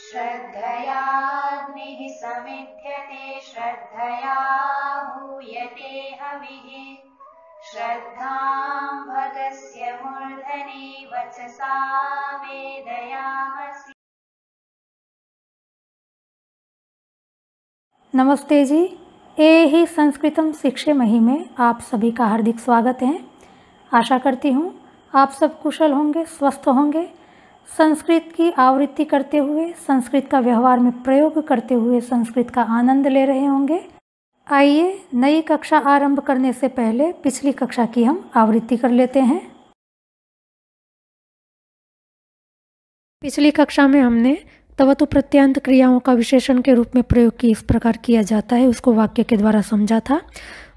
श्रद्धयाग्निः समिध्यते श्रद्धया हूयते हविः श्रद्धां भगस्य मूर्धनि वचसा वेदयामसि। नमस्ते जी। ए ही संस्कृतम शिक्षे मही में आप सभी का हार्दिक स्वागत है। आशा करती हूँ आप सब कुशल होंगे, स्वस्थ होंगे। संस्कृत की आवृत्ति करते हुए, संस्कृत का व्यवहार में प्रयोग करते हुए संस्कृत का आनंद ले रहे होंगे। आइए नई कक्षा आरंभ करने से पहले पिछली कक्षा की हम आवृत्ति कर लेते हैं। पिछली कक्षा में हमने तवतु प्रत्यांत क्रियाओं का विशेषण के रूप में प्रयोग किस प्रकार किया जाता है उसको वाक्य के द्वारा समझा था,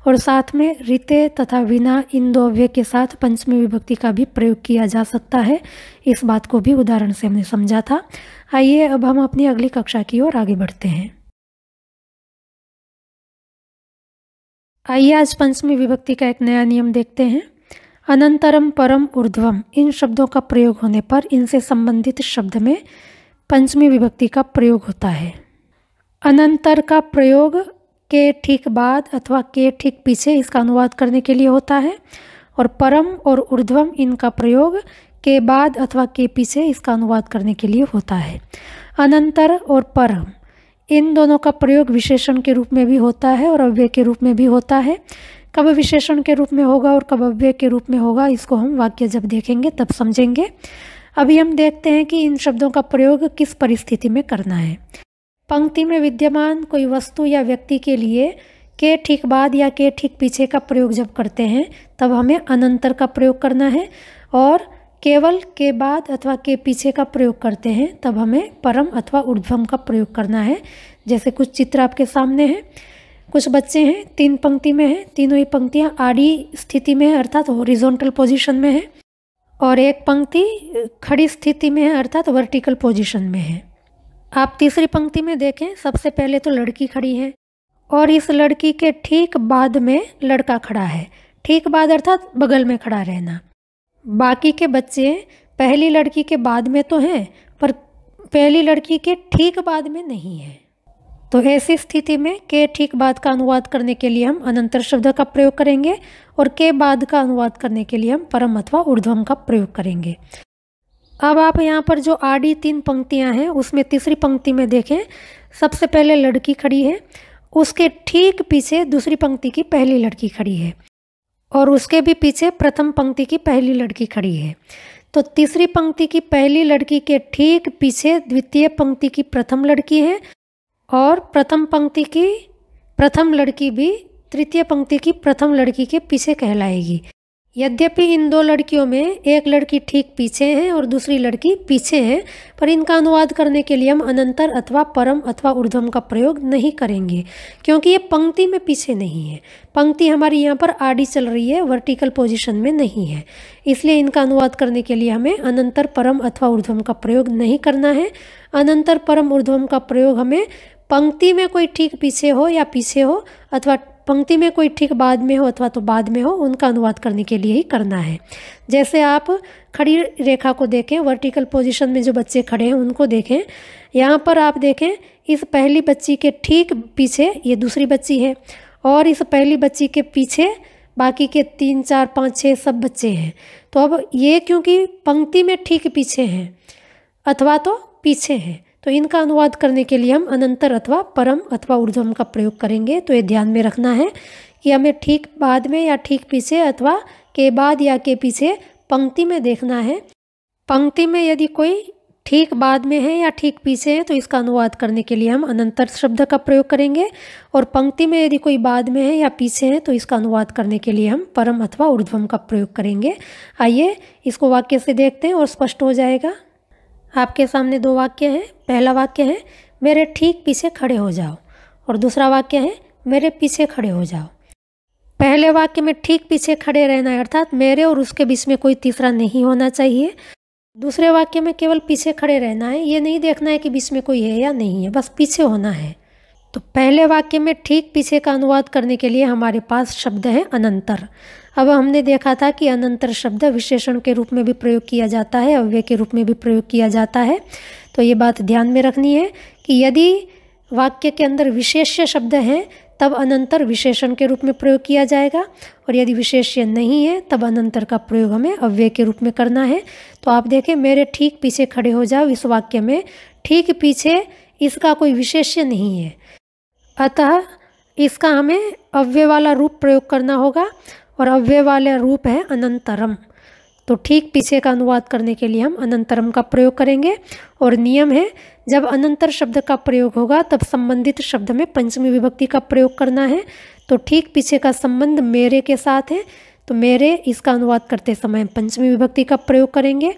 और साथ में रिते तथा विना इन दो अव्यय के साथ पंचमी विभक्ति का भी प्रयोग किया जा सकता है, इस बात को भी उदाहरण से हमने समझा था। आइए अब हम अपनी अगली कक्षा की ओर आगे बढ़ते हैं। आइए आज पंचमी विभक्ति का एक नया नियम देखते हैं। अनंतरम, परम, ऊर्ध्वम इन शब्दों का प्रयोग होने पर इनसे संबंधित शब्द में पंचमी विभक्ति का प्रयोग होता है। अनंतर का प्रयोग के ठीक बाद अथवा के ठीक पीछे इसका अनुवाद करने के लिए होता है, और परम और ऊर्ध्वम इनका प्रयोग के बाद अथवा के पीछे इसका अनुवाद करने के लिए होता है। अनंतर और परम इन दोनों का प्रयोग विशेषण के रूप में भी होता है और अव्यय के रूप में भी होता है। कब विशेषण के रूप में होगा और कब अव्यय के रूप में होगा इसको हम वाक्य जब देखेंगे तब समझेंगे। अभी हम देखते हैं कि इन शब्दों का प्रयोग किस परिस्थिति में करना है। पंक्ति में विद्यमान कोई वस्तु या व्यक्ति के लिए के ठीक बाद या के ठीक पीछे का प्रयोग जब करते हैं तब हमें अनंतर का प्रयोग करना है, और केवल के बाद अथवा के पीछे का प्रयोग करते हैं तब हमें परम अथवा ऊर्ध्वम का प्रयोग करना है। जैसे कुछ चित्र आपके सामने हैं। कुछ बच्चे हैं, 3 पंक्ति में हैं, तीनों ही पंक्तियां आड़ी स्थिति में है अर्थात हॉरिजॉन्टल पोजीशन में है, और एक पंक्ति खड़ी स्थिति में है अर्थात वर्टिकल पोजीशन में है। आप तीसरी पंक्ति में देखें, सबसे पहले तो लड़की खड़ी है और इस लड़की के ठीक बाद में लड़का खड़ा है। ठीक बाद अर्थात बगल में खड़ा रहना। बाकी के बच्चे पहली लड़की के बाद में तो हैं पर पहली लड़की के ठीक बाद में नहीं है। तो ऐसी स्थिति में के ठीक बाद का अनुवाद करने के लिए हम अनंतर शब्द का प्रयोग करेंगे, और के बाद का अनुवाद करने के लिए हम परम अथवा ऊर्ध्वम का प्रयोग करेंगे। अब आप यहाँ पर जो आड़ी 3 पंक्तियाँ हैं उसमें तीसरी पंक्ति में देखें, सबसे पहले लड़की खड़ी है, उसके ठीक पीछे दूसरी पंक्ति की पहली लड़की खड़ी है, और उसके भी पीछे प्रथम पंक्ति की पहली लड़की खड़ी है। तो तीसरी पंक्ति की पहली लड़की के ठीक पीछे द्वितीय पंक्ति की प्रथम लड़की है, और प्रथम पंक्ति की प्रथम लड़की भी तृतीय पंक्ति की प्रथम लड़की के पीछे कहलाएगी। यद्यपि इन दो लड़कियों में एक लड़की ठीक पीछे है और दूसरी लड़की पीछे है, पर इनका अनुवाद करने के लिए हम अनंतर अथवा परम अथवा ऊर्ध्वम का प्रयोग नहीं करेंगे, क्योंकि ये पंक्ति में पीछे नहीं है। पंक्ति हमारी यहाँ पर आड़ी चल रही है, वर्टिकल पोजीशन में नहीं है, इसलिए इनका अनुवाद करने के लिए हमें अनंतर परम अथवा ऊर्ध्वम का प्रयोग नहीं करना है। अनंतर परम ऊर्ध्वम का प्रयोग हमें पंक्ति में कोई ठीक पीछे हो या पीछे हो, अथवा पंक्ति में कोई ठीक बाद में हो अथवा तो बाद में हो, उनका अनुवाद करने के लिए ही करना है। जैसे आप खड़ी रेखा को देखें, वर्टिकल पोजीशन में जो बच्चे खड़े हैं उनको देखें। यहाँ पर आप देखें, इस पहली बच्ची के ठीक पीछे ये दूसरी बच्ची है, और इस पहली बच्ची के पीछे बाकी के 3, 4, 5, 6 सब बच्चे हैं। तो अब ये क्योंकि पंक्ति में ठीक पीछे हैं अथवा तो पीछे हैं, तो इनका अनुवाद करने के लिए हम अनंतर अथवा परम अथवा ऊर्ध्वम का प्रयोग करेंगे। तो ये ध्यान में रखना है कि हमें ठीक बाद में या ठीक पीछे अथवा के बाद या के पीछे पंक्ति में देखना है। पंक्ति में यदि कोई ठीक बाद में है या ठीक पीछे है तो इसका अनुवाद करने के लिए हम अनंतर शब्द का प्रयोग करेंगे, और पंक्ति में यदि कोई बाद में है या पीछे है तो इसका अनुवाद करने के लिए हम परम अथवा ऊर्ध्वम का प्रयोग करेंगे। आइए इसको वाक्य से देखते हैं और स्पष्ट हो जाएगा। आपके सामने 2 वाक्य हैं। पहला वाक्य है मेरे ठीक पीछे खड़े हो जाओ, और दूसरा वाक्य है मेरे पीछे खड़े हो जाओ। पहले वाक्य में ठीक पीछे खड़े रहना है अर्थात मेरे और उसके बीच में कोई तीसरा नहीं होना चाहिए। दूसरे वाक्य में केवल पीछे खड़े रहना है, ये नहीं देखना है कि बीच में कोई है या नहीं है, बस पीछे होना है। तो पहले वाक्य में ठीक पीछे का अनुवाद करने के लिए हमारे पास शब्द है अनंतर। अब हमने देखा था कि अनंतर शब्द विशेषण के रूप में भी प्रयोग किया जाता है, अव्यय के रूप में भी प्रयोग किया जाता है। तो ये बात ध्यान में रखनी है कि यदि वाक्य के अंदर विशेष्य शब्द हैं तब अनंतर विशेषण के रूप में प्रयोग किया जाएगा, और यदि विशेष्य नहीं है तब अनंतर का प्रयोग हमें अव्यय के रूप में करना है। तो आप देखें, मेरे ठीक पीछे खड़े हो जाओ, इस वाक्य में ठीक पीछे इसका कोई विशेष्य नहीं है, अतः इसका हमें अव्यय वाला रूप प्रयोग करना होगा, और अव्यय वाला रूप है अनंतरम। तो ठीक पीछे का अनुवाद करने के लिए हम अनंतरम का प्रयोग करेंगे, और नियम है जब अनंतर शब्द का प्रयोग होगा तब संबंधित शब्द में पंचमी विभक्ति का प्रयोग करना है। तो ठीक पीछे का संबंध मेरे के साथ है, तो मेरे इसका अनुवाद करते समय पंचमी विभक्ति का प्रयोग करेंगे।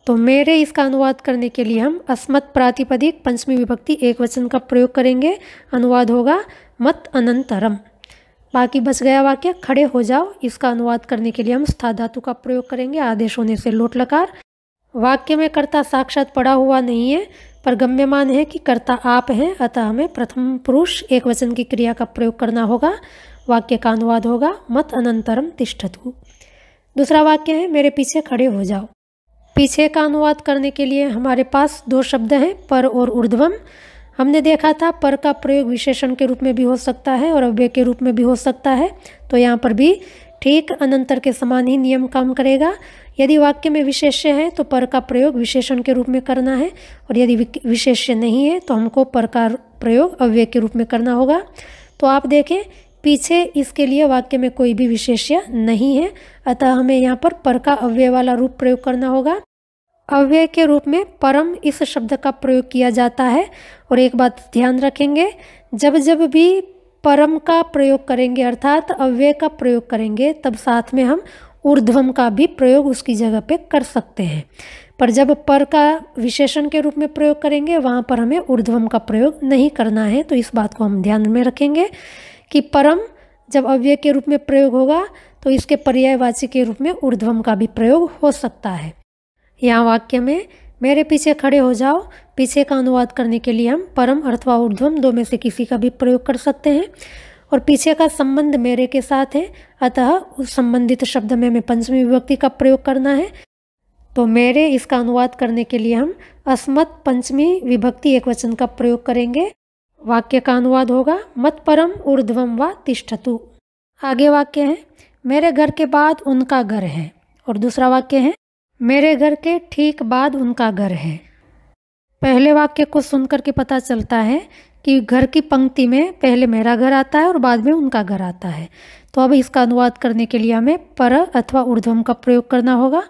तो मेरे इसका अनुवाद करने के लिए हम अस्मत् प्रातिपदिक पंचमी विभक्ति एक वचन का प्रयोग करेंगे। अनुवाद होगा मत अनंतरम। बाकी बच गया वाक्य खड़े हो जाओ, इसका अनुवाद करने के लिए हम स्था धातु का प्रयोग करेंगे, आदेश होने से लोट लकार। वाक्य में कर्ता साक्षात पड़ा हुआ नहीं है, पर गम्यमान है कि कर्ता आप हैं, अतः हमें प्रथम पुरुष एक वचन की क्रिया का प्रयोग करना होगा। वाक्य का अनुवाद होगा मत अनंतरम तिष्ठतु। दूसरा वाक्य है मेरे पीछे खड़े हो जाओ। पीछे का अनुवाद करने के लिए हमारे पास दो शब्द हैं, पर और ऊर्ध्वम। हमने देखा था पर का प्रयोग विशेषण के रूप में भी हो सकता है और अव्यय के रूप में भी हो सकता है। तो यहाँ पर भी ठीक अनंतर के समान ही नियम काम करेगा। यदि वाक्य में विशेष्य है तो पर का प्रयोग विशेषण के रूप में करना है, और यदि विशेष्य नहीं है तो हमको पर का प्रयोग अव्यय के रूप में करना होगा। तो आप देखें, पीछे इसके लिए वाक्य में कोई भी विशेष्य नहीं है, अतः हमें यहाँ पर का अव्यय वाला रूप प्रयोग करना होगा। अव्यय के रूप में परम इस शब्द का प्रयोग किया जाता है, और एक बात ध्यान रखेंगे, जब जब भी परम का प्रयोग करेंगे अर्थात अव्यय का प्रयोग करेंगे तब साथ में हम ऊर्ध्वम का भी प्रयोग उसकी जगह पे कर सकते हैं। पर जब पर का विशेषण के रूप में प्रयोग करेंगे वहाँ पर हमें ऊर्ध्वम का प्रयोग नहीं करना है। तो इस बात को हम ध्यान में रखेंगे कि परम जब अव्यय के रूप में प्रयोग होगा तो इसके पर्यायवाची के रूप में ऊर्ध्वम का भी प्रयोग हो सकता है। यहाँ वाक्य में मेरे पीछे खड़े हो जाओ, पीछे का अनुवाद करने के लिए हम परम अथवा ऊर्ध्वम दो में से किसी का भी प्रयोग कर सकते हैं, और पीछे का संबंध मेरे के साथ है, अतः उस संबंधित शब्द में हमें पंचमी विभक्ति का प्रयोग करना है। तो मेरे इसका अनुवाद करने के लिए हम अस्मत् पंचमी विभक्ति एक वचन का प्रयोग करेंगे। वाक्य का अनुवाद होगा मत परम ऊर्ध्वम व तिष्ठतु। आगे वाक्य है मेरे घर के बाद उनका घर है, और दूसरा वाक्य है मेरे घर के ठीक बाद उनका घर है। पहले वाक्य को सुनकर के पता चलता है कि घर की पंक्ति में पहले मेरा घर आता है और बाद में उनका घर आता है। तो अब इसका अनुवाद करने के लिए हमें पर अथवा ऊर्ध्वम का प्रयोग करना होगा।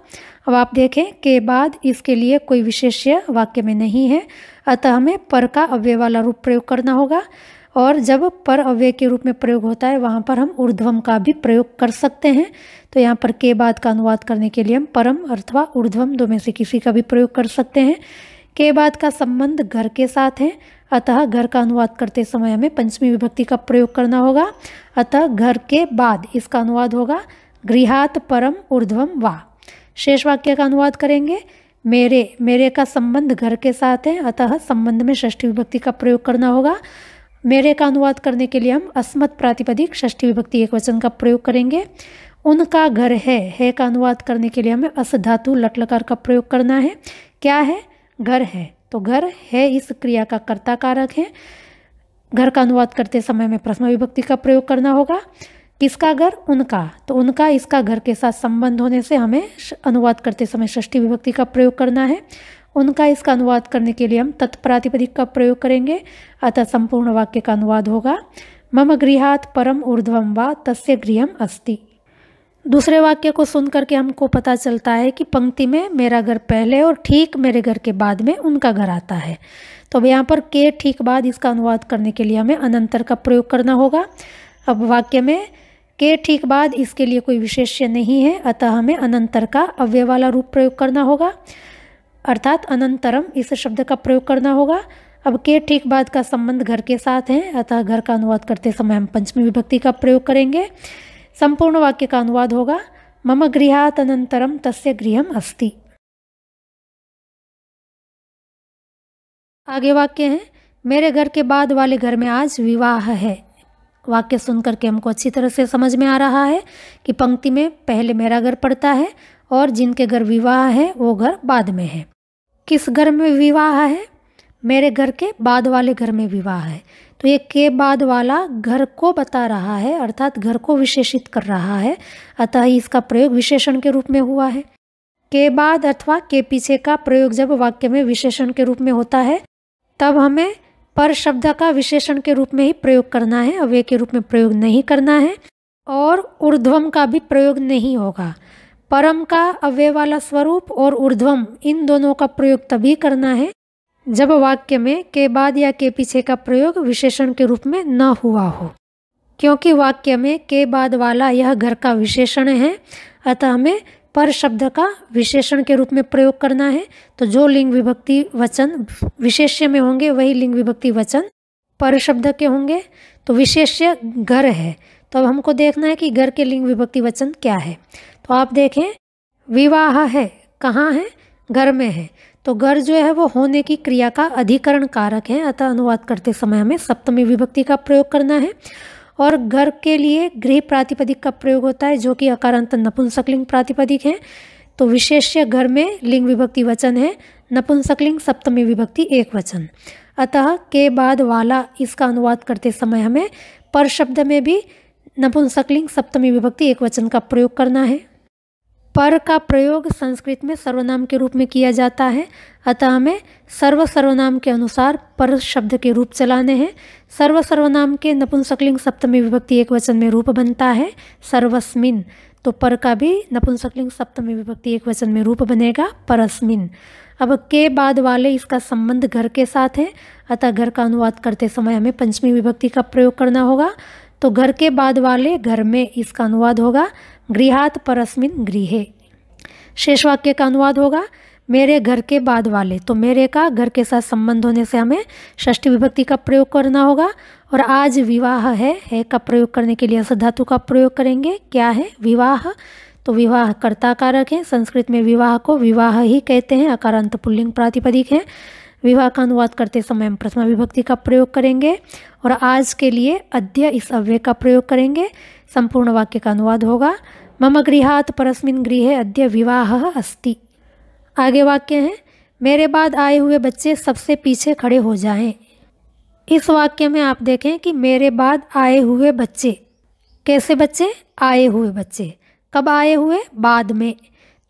अब आप देखें के बाद इसके लिए कोई विशेष्य वाक्य में नहीं है, अतः हमें पर का अव्यय वाला रूप प्रयोग करना होगा, और जब पर अव्यय के रूप में प्रयोग होता है वहाँ पर हम ऊर्ध्वम का भी प्रयोग कर सकते हैं। तो यहाँ पर के बाद का अनुवाद करने के लिए हम परम अथवा ऊर्ध्वम दो में से किसी का भी प्रयोग कर सकते हैं। के बाद का संबंध घर के साथ है, अतः घर का अनुवाद करते समय हमें पंचमी विभक्ति का प्रयोग करना होगा, अतः घर के बाद इसका अनुवाद होगा गृहात परम ऊर्ध्वम वा। शेष वाक्य का अनुवाद करेंगे मेरे का संबंध घर के साथ है, अतः संबंध में षष्ठी विभक्ति का प्रयोग करना होगा। मेरे का अनुवाद करने के लिए हम अस्मत् प्रातिपदिक षष्ठी विभक्ति एक वचन का प्रयोग करेंगे। उनका घर है का अनुवाद करने के लिए हमें अस धातु लट लकार का प्रयोग करना है। क्या है? घर है, तो घर है इस क्रिया का कर्ता कारक है। घर का अनुवाद करते समय में प्रथमा विभक्ति का प्रयोग करना होगा। किसका घर? उनका, तो उनका इसका घर के साथ संबंध होने से हमें अनुवाद करते समय षष्ठी विभक्ति का प्रयोग करना है। उनका इसका अनुवाद करने के लिए हम तत्प्रातिपदिक का प्रयोग करेंगे, अतः संपूर्ण वाक्य का अनुवाद होगा मम गृहात परम ऊर्ध्वम वा तस्य गृहम अस्ति। दूसरे वाक्य को सुन करके हमको पता चलता है कि पंक्ति में मेरा घर पहले और ठीक मेरे घर के बाद में उनका घर आता है। तो अब यहाँ पर के ठीक बाद इसका अनुवाद करने के लिए हमें अनंतर का प्रयोग करना होगा। अब वाक्य में के ठीक बाद इसके लिए कोई विशेष्य नहीं है, अतः हमें अनंतर का अव्यय वाला रूप प्रयोग करना होगा, अर्थात अनंतरम इस शब्द का प्रयोग करना होगा। अब के ठीक बाद का संबंध घर के साथ है, अतः घर का अनुवाद करते समय हम पंचमी विभक्ति का प्रयोग करेंगे। संपूर्ण वाक्य का अनुवाद होगा मम गृहात अनंतरम तस्य गृहम अस्ति। आगे वाक्य है मेरे घर के बाद वाले घर में आज विवाह है। वाक्य सुन करके हमको अच्छी तरह से समझ में आ रहा है कि पंक्ति में पहले मेरा घर पड़ता है और जिनके घर विवाह है वो घर बाद में है। किस घर में विवाह है? मेरे घर के बाद वाले घर में विवाह है। तो ये के बाद वाला घर को बता रहा है, अर्थात घर को विशेषित कर रहा है, अतः इसका प्रयोग विशेषण के रूप में हुआ है। के बाद अथवा के पीछे का प्रयोग जब वाक्य में विशेषण के रूप में होता है तब हमें पर शब्द का विशेषण के रूप में ही प्रयोग करना है, अव्यय के रूप में प्रयोग नहीं करना है और ऊर्ध्वम का भी प्रयोग नहीं होगा। परम का अव्यय वाला स्वरूप और ऊर्ध्वम इन दोनों का प्रयोग तभी करना है जब वाक्य में के बाद या के पीछे का प्रयोग विशेषण के रूप में न हुआ हो, क्योंकि वाक्य में के बाद वाला यह घर का विशेषण है, अतः हमें पर शब्द का विशेषण के रूप में प्रयोग करना है। तो जो लिंग विभक्ति वचन विशेष्य में होंगे वही लिंग विभक्ति वचन पर शब्द के होंगे। तो विशेष्य घर है, तो अब हमको देखना है कि घर के लिंग विभक्ति वचन क्या है। तो आप देखें, विवाह है, कहाँ है? घर में है। तो घर जो है वो होने की क्रिया का अधिकरण कारक है, अतः अनुवाद करते समय हमें सप्तमी विभक्ति का प्रयोग करना है। और घर के लिए गृह प्रातिपदिक का प्रयोग होता है जो कि अकारांत नपुंसकलिंग प्रातिपदिक है। तो विशेष्य घर में लिंग विभक्ति वचन है, नपुंसकलिंग सप्तमी विभक्ति एक वचन। अतः के बाद वाला इसका अनुवाद करते समय हमें पर शब्द में भी नपुंसकलिंग सप्तमी विभक्ति एक वचन का प्रयोग करना है। पर का प्रयोग संस्कृत में सर्वनाम के रूप में किया जाता है, अतः हमें सर्व सर्वनाम के अनुसार पर शब्द के रूप चलाने हैं। सर्व सर्वनाम के नपुंसकलिंग सप्तमी विभक्ति एक वचन में रूप बनता है सर्वस्मिन, तो पर का भी नपुंसकलिंग सप्तमी विभक्ति एक वचन में रूप बनेगा परस्मिन। अब के बाद वाले इसका संबंध घर के साथ है, अतः घर का अनुवाद करते समय हमें पंचमी विभक्ति का प्रयोग करना होगा। तो घर के बाद वाले घर में इसका अनुवाद होगा गृहात परस्मिन गृहे। शेष वाक्य का अनुवाद होगा मेरे घर के बाद वाले। तो मेरे का घर के साथ संबंध होने से हमें षष्ठी विभक्ति का प्रयोग करना होगा। और आज विवाह है का प्रयोग करने के लिए अस धातु का प्रयोग करेंगे। क्या है? विवाह। तो विवाह कर्ता कारक है, संस्कृत में विवाह को विवाह ही कहते हैं, अकारांत पुल्लिंग प्रातिपदिक है। विवाह का अनुवाद करते समय हम प्रथमा विभक्ति का प्रयोग करेंगे और आज के लिए अद्य इस अव्यय का प्रयोग करेंगे। संपूर्ण वाक्य का अनुवाद होगा मम गृहात परस्मिन गृहे अद्य विवाह अस्ति। आगे वाक्य है मेरे बाद आए हुए बच्चे सबसे पीछे खड़े हो जाएं। इस वाक्य में आप देखें कि मेरे बाद आए हुए बच्चे, कैसे बच्चे? आए हुए बच्चे। कब आए हुए? बाद में।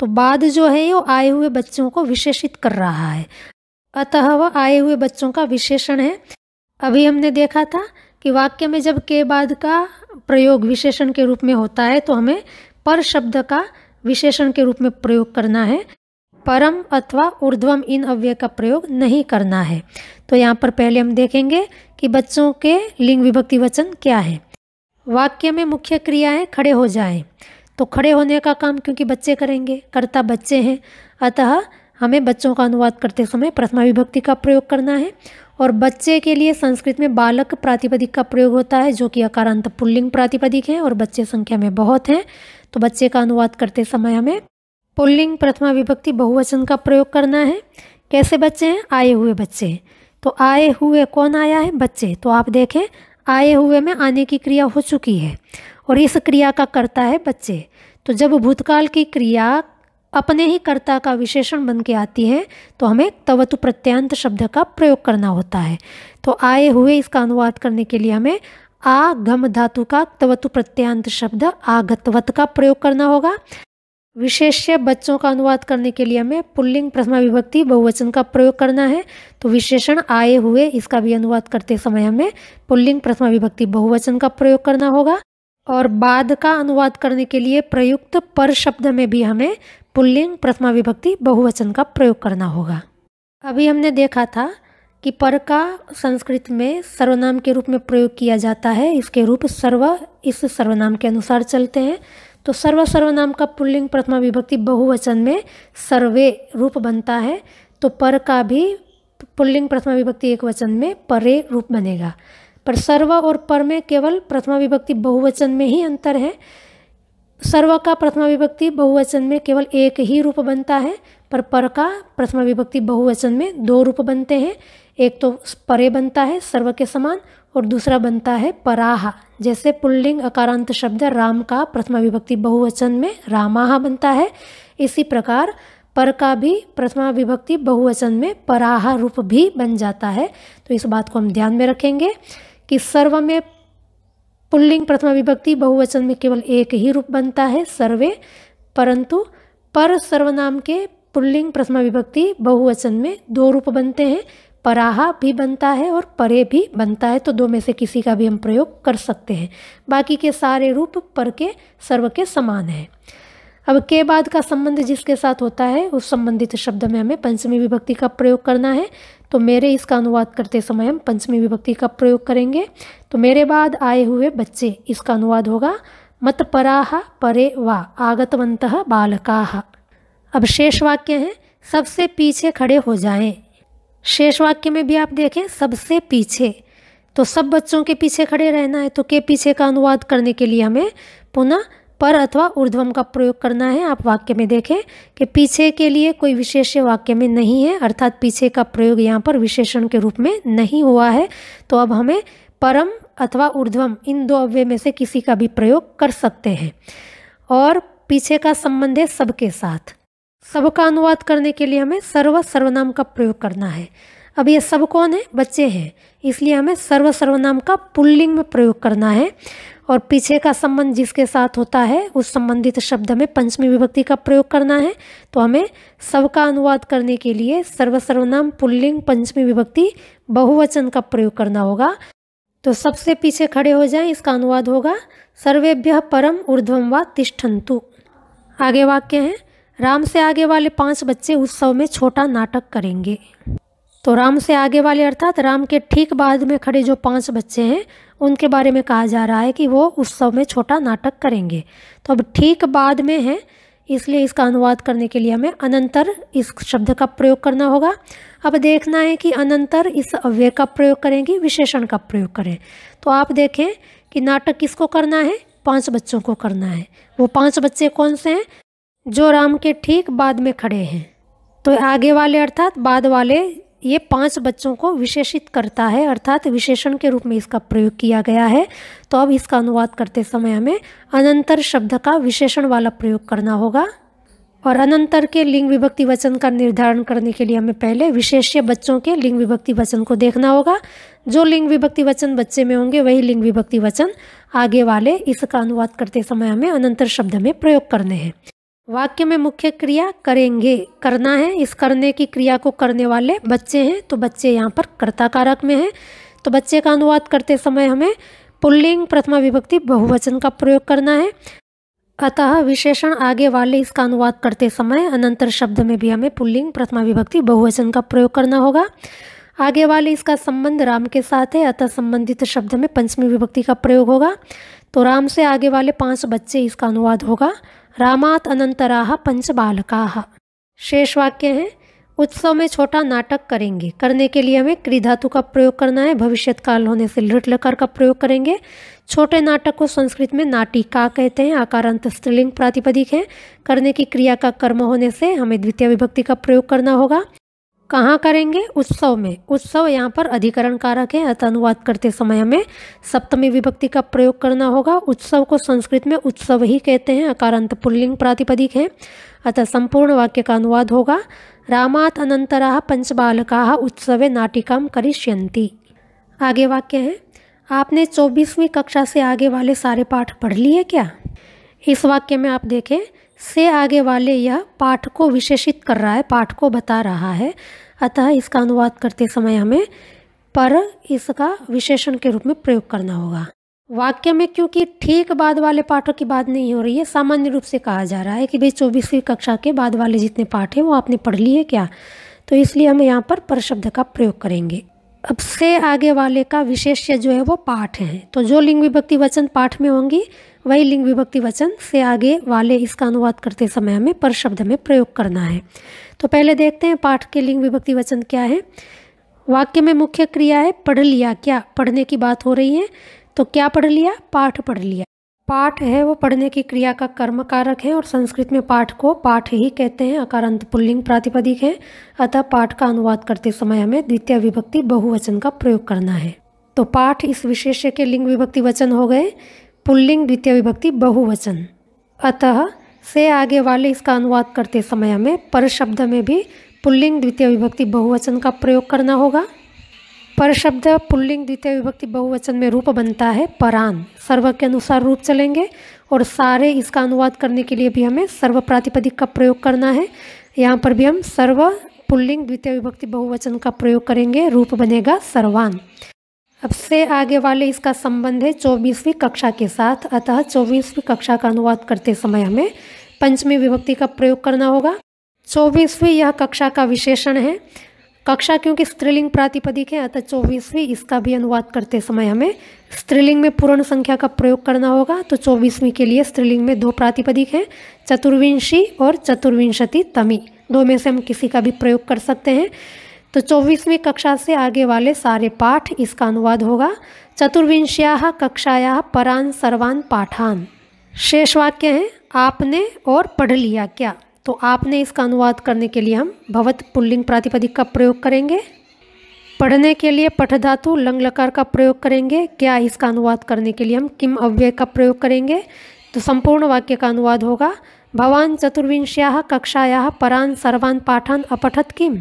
तो बाद जो है वो आए हुए बच्चों को विशेषित कर रहा है, अतः वह आए हुए बच्चों का विशेषण है। अभी हमने देखा था कि वाक्य में जब के बाद का प्रयोग विशेषण के रूप में होता है तो हमें पर शब्द का विशेषण के रूप में प्रयोग करना है, परम अथवा ऊर्ध्वम इन अव्यय का प्रयोग नहीं करना है। तो यहाँ पर पहले हम देखेंगे कि बच्चों के लिंग विभक्ति वचन क्या है। वाक्य में मुख्य क्रिया है खड़े हो जाएं। तो खड़े होने का काम क्योंकि बच्चे करेंगे, कर्ता बच्चे हैं, अतः हमें बच्चों का अनुवाद करते समय प्रथमा विभक्ति का प्रयोग करना है। और बच्चे के लिए संस्कृत में बालक प्रातिपदिक का प्रयोग होता है जो कि अकारांत पुल्लिंग प्रातिपदिक है और बच्चे संख्या में बहुत हैं। तो बच्चे का अनुवाद करते समय हमें पुल्लिंग प्रथमा विभक्ति बहुवचन का प्रयोग करना है। कैसे बच्चे हैं? आए हुए बच्चे हैं। तो आए हुए कौन आया है? बच्चे। तो आप देखें आए हुए में आने की क्रिया हो चुकी है और इस क्रिया का कर्ता है बच्चे। तो जब भूतकाल की क्रिया अपने ही कर्ता का विशेषण बन के आती है तो हमें तवतु प्रत्यांत शब्द का प्रयोग करना होता है। तो आए हुए इसका अनुवाद करने के लिए हमें आगम धातु का तवतु प्रत्यांत शब्द आगतवत का प्रयोग करना होगा। विशेष्य बच्चों का अनुवाद करने के लिए हमें पुल्लिंग प्रथमा विभक्ति बहुवचन का प्रयोग करना है। तो विशेषण आए हुए इसका भी अनुवाद करते समय हमें पुल्लिंग प्रथमा विभक्ति बहुवचन का प्रयोग करना होगा। और बाद का अनुवाद करने के लिए प्रयुक्त पर शब्द में भी हमें पुल्लिंग प्रथमा विभक्ति बहुवचन का प्रयोग करना होगा। अभी हमने देखा था कि पर का संस्कृत में सर्वनाम के रूप में प्रयोग किया जाता है। इसके रूप सर्व इस सर्वनाम के अनुसार चलते हैं। तो सर्व सर्वनाम का पुल्लिंग प्रथमा विभक्ति बहुवचन में सर्वे रूप बनता है। तो पर का भी पुल्लिंग प्रथमा विभक्ति एक वचन में परे रूप बनेगा। पर सर्व और पर में केवल प्रथमा विभक्ति बहुवचन में ही अंतर है। सर्व का प्रथमा विभक्ति बहुवचन में केवल एक ही रूप बनता है, पर का प्रथमा विभक्ति बहुवचन में दो रूप बनते हैं। एक तो परे बनता है सर्व के समान और दूसरा बनता है पराहा। जैसे पुल्लिंग अकारांत शब्द राम का प्रथमा विभक्ति बहुवचन में रामाहा बनता है, इसी प्रकार पर का भी प्रथमा विभक्ति बहुवचन में पराहा रूप भी बन जाता है। तो इस बात को हम ध्यान में रखेंगे कि सर्व में पुल्लिंग प्रथमा विभक्ति बहुवचन में केवल एक ही रूप बनता है सर्वे, परंतु पर सर्वनाम के पुल्लिंग प्रथमा विभक्ति बहुवचन में दो रूप बनते हैं, पराहा भी बनता है और परे भी बनता है। तो दो में से किसी का भी हम प्रयोग कर सकते हैं। बाकी के सारे रूप पर के सर्व के समान हैं। अब के बाद का संबंध जिसके साथ होता है उस संबंधित शब्द में हमें पंचमी विभक्ति का प्रयोग करना है। तो मेरे इसका अनुवाद करते समय हम पंचमी विभक्ति का प्रयोग करेंगे। तो मेरे बाद आए हुए बच्चे, इसका अनुवाद होगा मत पराहा परे वा आगतवंतः बालकाः। अब शेष वाक्य हैं सबसे पीछे खड़े हो जाएं। शेष वाक्य में भी आप देखें सबसे पीछे, तो सब बच्चों के पीछे खड़े रहना है। तो के पीछे का अनुवाद करने के लिए हमें पुनः पर अथवा ऊर्ध्वम का प्रयोग करना है। आप वाक्य में देखें कि पीछे के लिए कोई विशेष्य वाक्य में नहीं है, अर्थात पीछे का प्रयोग यहाँ पर विशेषण के रूप में नहीं हुआ है। तो अब हमें परम अथवा ऊर्ध्वम इन दो अव्यय में से किसी का भी प्रयोग कर सकते हैं। और पीछे का संबंध है सबके साथ। सबका अनुवाद करने के लिए हमें सर्व सर्वनाम का प्रयोग करना है। अब ये सब कौन है? बच्चे हैं, इसलिए हमें सर्व सर्वनाम का पुल्लिंग में प्रयोग करना है। और पीछे का संबंध जिसके साथ होता है उस संबंधित शब्द में पंचमी विभक्ति का प्रयोग करना है। तो हमें सबका अनुवाद करने के लिए सर्व सर्वनाम पुल्लिंग पंचमी विभक्ति बहुवचन का प्रयोग करना होगा। तो सबसे पीछे खड़े हो जाएं, इसका अनुवाद होगा सर्वेभ्यः परम ऊर्ध्वं वा तिष्ठन्तु। आगे वाक्य है राम से आगे वाले 5 बच्चे उत्सव में छोटा नाटक करेंगे। तो राम से आगे वाले अर्थात राम के ठीक बाद में खड़े जो 5 बच्चे हैं उनके बारे में कहा जा रहा है कि वो उत्सव में छोटा नाटक करेंगे। तो अब ठीक बाद में है, इसलिए इसका अनुवाद करने के लिए हमें अनंतर इस शब्द का प्रयोग करना होगा। अब देखना है कि अनंतर इस अव्यय का प्रयोग करेंगे, विशेषण का प्रयोग करें। तो आप देखें कि नाटक किसको करना है? 5 बच्चों को करना है। वो 5 बच्चे कौन से हैं? जो राम के ठीक बाद में खड़े हैं। तो आगे वाले अर्थात बाद वाले ये 5 बच्चों को विशेषित करता है, अर्थात विशेषण के रूप में इसका प्रयोग किया गया है। तो अब इसका अनुवाद करते समय हमें अनंतर शब्द का विशेषण वाला प्रयोग करना होगा। और अनंतर के लिंग विभक्ति वचन का निर्धारण करने के लिए हमें पहले विशेष्य बच्चों के लिंग विभक्ति वचन को देखना होगा। जो लिंग विभक्ति वचन बच्चे में होंगे वही लिंग विभक्ति वचन आगे वाले इसका अनुवाद करते समय हमें अनंतर शब्द में प्रयोग करने हैं। वाक्य में मुख्य क्रिया करेंगे करना है। इस करने की क्रिया को करने वाले बच्चे हैं, तो बच्चे यहाँ पर कर्ता कारक में हैं। तो बच्चे का अनुवाद करते समय हमें पुल्लिंग प्रथमा विभक्ति बहुवचन का प्रयोग करना है। अतः विशेषण आगे वाले इसका अनुवाद करते समय अनंतर शब्द में भी हमें पुल्लिंग प्रथमा विभक्ति बहुवचन का प्रयोग करना होगा। आगे वाले इसका संबंध राम के साथ है, अतः संबंधित शब्द में पंचमी विभक्ति का प्रयोग होगा। तो राम से आगे वाले 5 बच्चे, इसका अनुवाद होगा रामात अनंतराः पंच बालकाः। शेष वाक्य है उत्सव में छोटा नाटक करेंगे। करने के लिए हमें क्रि धातु का प्रयोग करना है। भविष्यत काल होने से लृट लकार का प्रयोग करेंगे। छोटे नाटक को संस्कृत में नाटिका कहते हैं, आकारांत स्त्रीलिंग प्रातिपदिक है। करने की क्रिया का कर्म होने से हमें द्वितीय विभक्ति का प्रयोग करना होगा। कहाँ करेंगे? उत्सव में। उत्सव यहाँ पर अधिकरण कारक है, अतः अनुवाद करते समय हमें सप्तमी विभक्ति का प्रयोग करना होगा। उत्सव को संस्कृत में उत्सव ही कहते हैं, अकारांत पुल्लिंग प्रातिपदिक है, अतः संपूर्ण वाक्य का अनुवाद होगा रामात अनंतराः पंच बालकाः उत्सवे नाटिकाम करिष्यन्ति। आगे वाक्य है आपने 24वीं कक्षा से आगे वाले सारे पाठ पढ़ लिए क्या? इस वाक्य में आप देखें से आगे वाले यह पाठ को विशेषित कर रहा है, पाठ को बता रहा है। अतः इसका अनुवाद करते समय हमें पर इसका विशेषण के रूप में प्रयोग करना होगा। वाक्य में क्योंकि ठीक बाद वाले पाठों की बात नहीं हो रही है, सामान्य रूप से कहा जा रहा है कि भाई 24वीं कक्षा के बाद वाले जितने पाठ हैं वो आपने पढ़ लिए क्या, तो इसलिए हम यहाँ पर शब्द का प्रयोग करेंगे। अब से आगे वाले का विशेष्य जो है वो पाठ है, तो जो लिंग विभक्ति वचन पाठ में होंगी वही लिंग विभक्ति वचन से आगे वाले इसका अनुवाद करते समय हमें पर शब्द में प्रयोग करना है। तो पहले देखते हैं पाठ के लिंग विभक्ति वचन क्या है। वाक्य में मुख्य क्रिया है पढ़ लिया, क्या पढ़ने की बात हो रही है, तो क्या पढ़ लिया? पाठ पढ़ लिया। पाठ है वो पढ़ने की क्रिया का कर्म कारक है और संस्कृत में पाठ को पाठ ही कहते हैं, अकारांत पुल्लिंग प्रातिपदिक है, अतः पाठ का अनुवाद करते समय हमें द्वितीय विभक्ति बहुवचन का प्रयोग करना है। तो पाठ इस विशेष्य के लिंग विभक्ति वचन हो गए पुल्लिंग द्वितीय विभक्ति बहुवचन। अतः से आगे वाले इसका अनुवाद करते समय हमें पर शब्द में भी पुल्लिंग द्वितीय विभक्ति बहुवचन का प्रयोग करना होगा। पर शब्द पुल्लिंग द्वितीय विभक्ति बहुवचन में रूप बनता है परान, सर्व के अनुसार रूप चलेंगे और सारे इसका अनुवाद करने के लिए भी हमें सर्व प्रातिपदिक का प्रयोग करना है। यहाँ पर भी हम सर्व पुल्लिंग द्वितीय विभक्ति बहुवचन का प्रयोग करेंगे, रूप बनेगा सर्वान। अब से आगे वाले इसका संबंध है 24वीं कक्षा के साथ, अतः 24वीं कक्षा का अनुवाद करते समय हमें पंचमी विभक्ति का प्रयोग करना होगा। 24वीं यह कक्षा का विशेषण है। कक्षा क्योंकि स्त्रीलिंग प्रातिपदिक है, अतः 24वीं इसका भी अनुवाद करते समय हमें स्त्रीलिंग में पूर्ण संख्या का प्रयोग करना होगा। तो 24वीं के लिए स्त्रीलिंग में 2 प्रातिपदिक हैं, चतुर्विंशी और चतुर्विंशति तमी, 2 में से हम किसी का भी प्रयोग कर सकते हैं। तो 24वीं कक्षा से आगे वाले सारे पाठ इसका अनुवाद होगा चतुर्विंश्याः कक्षायाः परान सर्वान पाठान। शेष वाक्य हैं आपने और पढ़ लिया क्या। तो आपने इसका अनुवाद करने के लिए हम भवत पुल्लिंग प्रातिपदिक का प्रयोग करेंगे। पढ़ने के लिए पठ धातु लंग लकार का प्रयोग करेंगे। क्या इसका अनुवाद करने के लिए हम किम अव्यय का प्रयोग करेंगे। तो संपूर्ण वाक्य का अनुवाद होगा भवान चतुर्विंश्याः कक्षायाः परान सर्वान पाठान अपठत किम।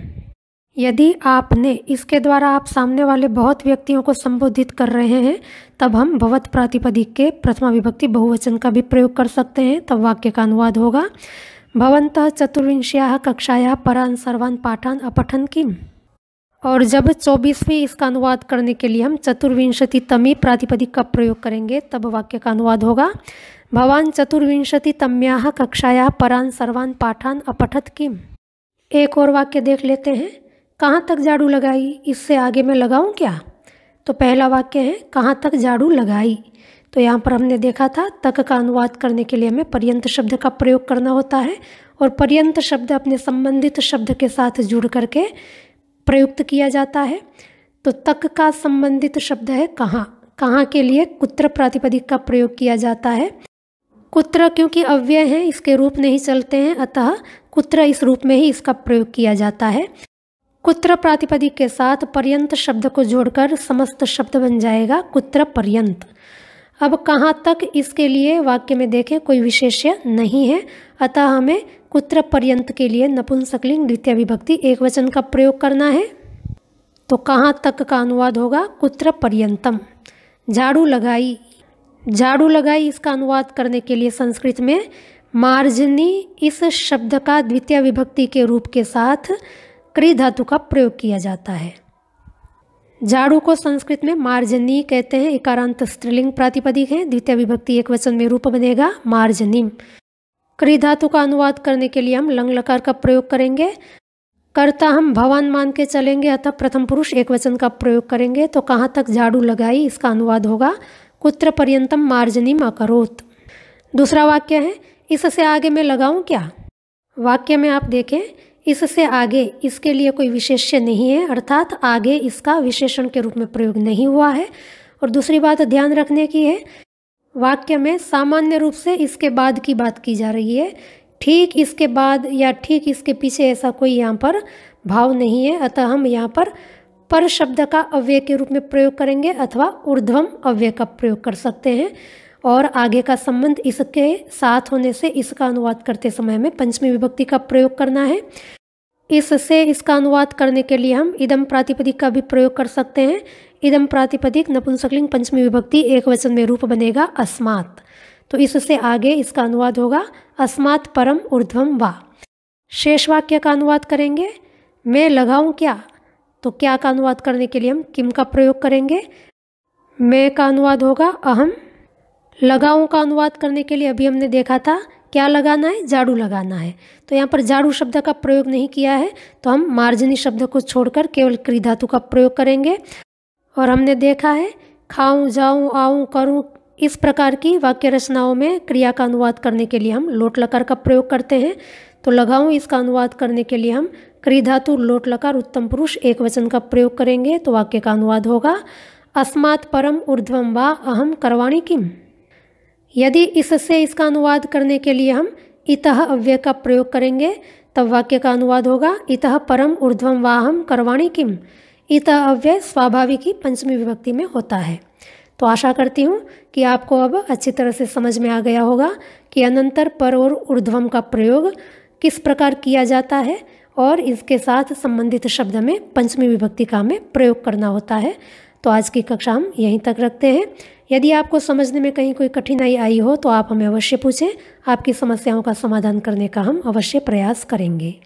यदि आपने इसके द्वारा आप सामने वाले बहुत व्यक्तियों को संबोधित कर रहे हैं तब हम भवत प्रातिपदिक के प्रथमा विभक्ति बहुवचन का भी प्रयोग कर सकते हैं। तब वाक्य का अनुवाद होगा भवन्तः चतुर्विंश्याः कक्षायाः परान सर्वान पाठान अपठन किम। और जब 24वीं इसका अनुवाद करने के लिए हम चतुर्विंशति तमी प्रातिपदिक का प्रयोग करेंगे तब वाक्य का अनुवाद होगा भवान चतुर्विंशति तम्याः कक्षायाः परान सर्वान पाठान अपठत किम। एक और वाक्य देख लेते हैं। कहाँ तक झाड़ू लगाई, इससे आगे मैं लगाऊं क्या। तो पहला वाक्य है कहाँ तक झाड़ू लगाई। तो यहाँ पर हमने देखा था तक का अनुवाद करने के लिए हमें पर्यंत शब्द का प्रयोग करना होता है और पर्यंत शब्द अपने संबंधित शब्द के साथ जुड़ करके प्रयुक्त किया जाता है। तो तक का संबंधित शब्द है कहाँ। कहाँ के लिए कुत्र प्रातिपदिक का प्रयोग किया जाता है। कुत्र क्योंकि अव्यय है इसके रूप नहीं चलते हैं, अतः कुत्र इस रूप में ही इसका प्रयोग किया जाता है। कुत्र प्रातिपदिक के साथ पर्यंत शब्द को जोड़कर समस्त शब्द बन जाएगा कुत्र पर्यंत। अब कहाँ तक इसके लिए वाक्य में देखें कोई विशेष्य नहीं है, अतः हमें कुत्र पर्यंत के लिए नपुंसकलिंग द्वितीय विभक्ति एकवचन का प्रयोग करना है। तो कहाँ तक का अनुवाद होगा कुत्र पर्यंतम। झाड़ू लगाई, झाड़ू लगाई इसका अनुवाद करने के लिए संस्कृत में मार्जनी इस शब्द का द्वितीय विभक्ति के रूप के साथ क्री धातु का प्रयोग किया जाता है। झाड़ू को संस्कृत में मार्जनी कहते हैं। इकारांत स्त्रीलिंग प्रातिपदिक है, द्वितीय विभक्ति एकवचन में रूप बनेगा मार्जनीम। क्री धातु का अनुवाद करने के लिए हम लंग लकार का प्रयोग करेंगे। कर्ता हम भवान मान के चलेंगे, अतः प्रथम पुरुष एकवचन का प्रयोग करेंगे। तो कहाँ तक झाड़ू लगाई इसका अनुवाद होगा कुत्र पर्यंतम मार्जनीम अकरोत। दूसरा वाक्य है इससे आगे मैं लगाऊं क्या। वाक्य में आप देखें इससे आगे इसके लिए कोई विशेष्य नहीं है, अर्थात आगे इसका विशेषण के रूप में प्रयोग नहीं हुआ है। और दूसरी बात ध्यान रखने की है, वाक्य में सामान्य रूप से इसके बाद की बात की जा रही है, ठीक इसके बाद या ठीक इसके पीछे ऐसा कोई यहाँ पर भाव नहीं है। अतः हम यहाँ पर शब्द का अव्यय के रूप में प्रयोग करेंगे अथवा ऊर्ध्वम अव्यय का प्रयोग कर सकते हैं। और आगे का संबंध इसके साथ होने से इसका अनुवाद करते समय में पंचमी विभक्ति का प्रयोग करना है। इससे इसका अनुवाद करने के लिए हम इदम प्रातिपदिक का भी प्रयोग कर सकते हैं। इदम प्रातिपदिक नपुंसकलिंग पंचमी विभक्ति एकवचन में रूप बनेगा अस्मात्। तो इससे आगे इसका अनुवाद होगा अस्मात् परम ऊर्ध्वम वा। शेष वाक्य का अनुवाद करेंगे मैं लगाऊं क्या। तो क्या का अनुवाद करने के लिए हम किम का प्रयोग करेंगे। मैं का अनुवाद होगा अहम। लगाऊं का अनुवाद करने के लिए अभी हमने देखा था क्या लगाना है, झाड़ू लगाना है। तो यहाँ पर झाड़ू शब्द का प्रयोग नहीं किया है, तो हम मार्जनी शब्द को छोड़कर केवल क्री धातु का प्रयोग करेंगे। और हमने देखा है खाऊं, जाऊं, आऊं, करूं, इस प्रकार की वाक्य रचनाओं में क्रिया का अनुवाद करने के लिए हम लोट लकार का प्रयोग करते हैं। तो लगाऊं इसका अनुवाद करने के लिए हम क्री धातु लोट लकार उत्तम पुरुष एकवचन का प्रयोग करेंगे। तो वाक्य का अनुवाद होगा अस्मात् परम ऊर्ध्वम वा अहम करवाणी किम। यदि इससे इसका अनुवाद करने के लिए हम इतः अव्यय का प्रयोग करेंगे तब वाक्य का अनुवाद होगा इतः परम ऊर्ध्वम वाहम करवाणी किम। इतः अव्यय स्वाभाविक ही पंचमी विभक्ति में होता है। तो आशा करती हूँ कि आपको अब अच्छी तरह से समझ में आ गया होगा कि अनंतर, पर और ऊर्ध्वम का प्रयोग किस प्रकार किया जाता है और इसके साथ संबंधित शब्द में पंचमी विभक्ति का हमें प्रयोग करना होता है। तो आज की कक्षा हम यहीं तक रखते हैं। यदि आपको समझने में कहीं कोई कठिनाई आई हो तो आप हमें अवश्य पूछें। आपकी समस्याओं का समाधान करने का हम अवश्य प्रयास करेंगे।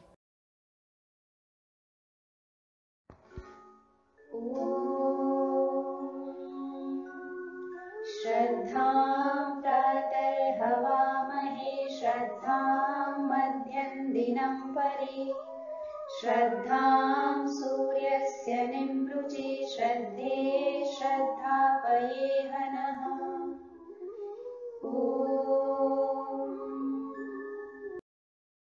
श्रद्धां प्रातर्हवामहे श्रद्धां मध्यं दिनं परि श्रद्धां सूर्यस्य निमृचे श्रद्धे श्रद्धापये हनः।